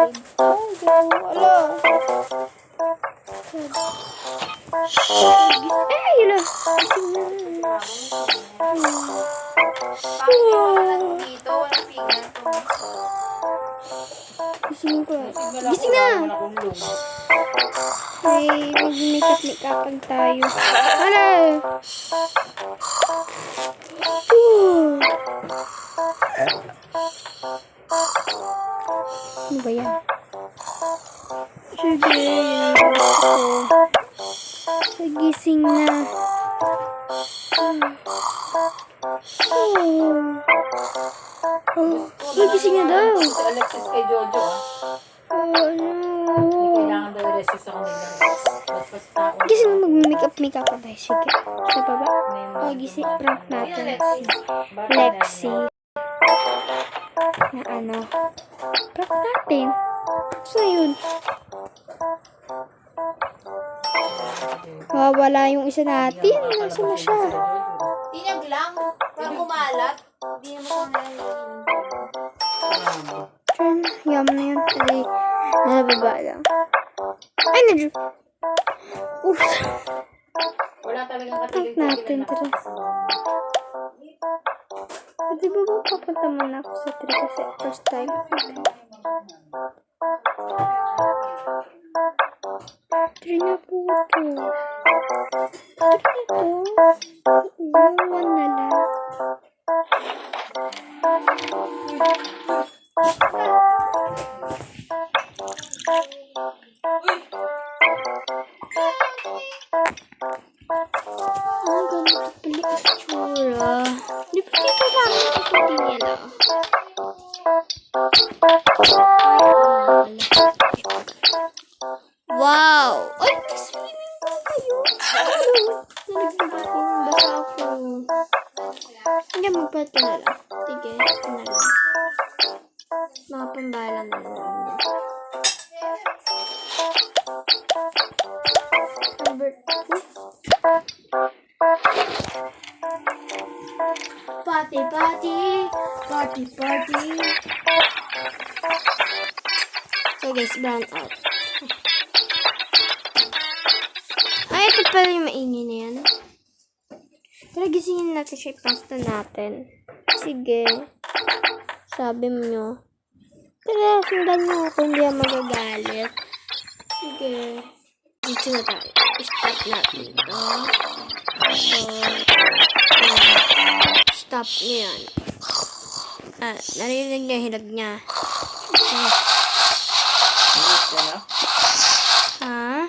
Wala. Ay, yun lang. Gising na. Gising ko. Gising na. Ay, mag-makeup-makeupan tayo. Wala. Ano ba yan? Sige, yan ang gusto ko. Gising na. Nagising na daw. Si Alexis kay Jojo. Ano? Kailangan daw i-resist ako nila. Gising na mag-makeup pa tayo. Sige. Sa baba. Gising. Prank natin. Lexi. Na ano? Prank natin. Saan yun? Wala yung isa natin. Nasaan na siya? Tinag lang. Parang kumalat. Hindi naman Yum na yun. Ay, nababa lang. Ay, nadyo. Oof. Wala talagang Prank natin. Tara. Di ba ba papunta muna ako sa 3 kasi first time? Try na po ito. Try na to. Iwan na lang. Ang ganda pala itsura. Di ba dito namin ikutin nila? Wow! Ay, swimming pool kayo! Nalagdagan ko. Basa ako. Hindi, magpato na lang. Sige, ito na lang. Mga pambala na lang. Albert. Party, party! Party, party! So guys, brown out. Ay, ito pala yung maingin na yan. Tara, gisingin natin siya. Ipasta natin. Sige. Sabi mo nyo. Tara, sundan nyo ako. Hindi ako magagalit. Sige. Dito na tayo. Stop natin ito. Stop nyo yan. Narinig niya, hilag niya. Ha?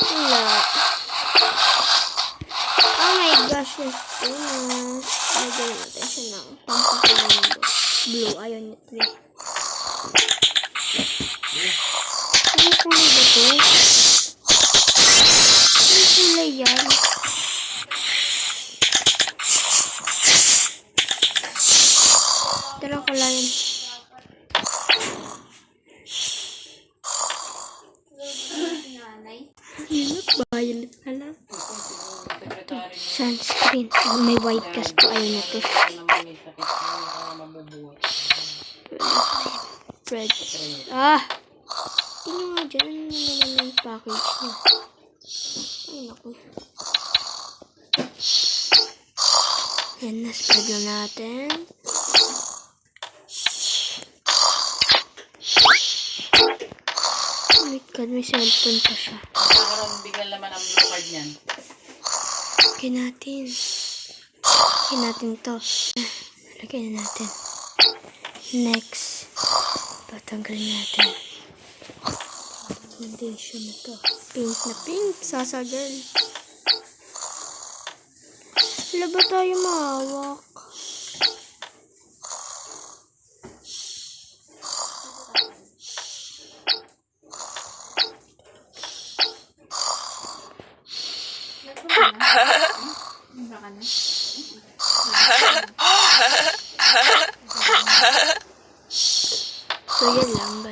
Wala. Oh my gosh, ito na. Lagyan natin siya ng pampakulong blue. Ayaw niya ito eh. Ano kulay ba ito? Ano kulay yan? Tara kulayin. Violet na lang. Ito, sunscreen. May white cast to. Ayun na to. Red. Tingnan nga dyan. Ano naman yung package niya? Ay, naku. Yan, na-spread na natin. Oh my God, may cellphone pa siya. Nagkakaroon bigla naman ang blue card niyan. Lagyan natin. Lagyan natin to. Lagyan na natin. Next. Patanggalin natin. Foundation na to. Pink na pink. Sasa girl. Wala ba tayo mahawak? So, yan lang.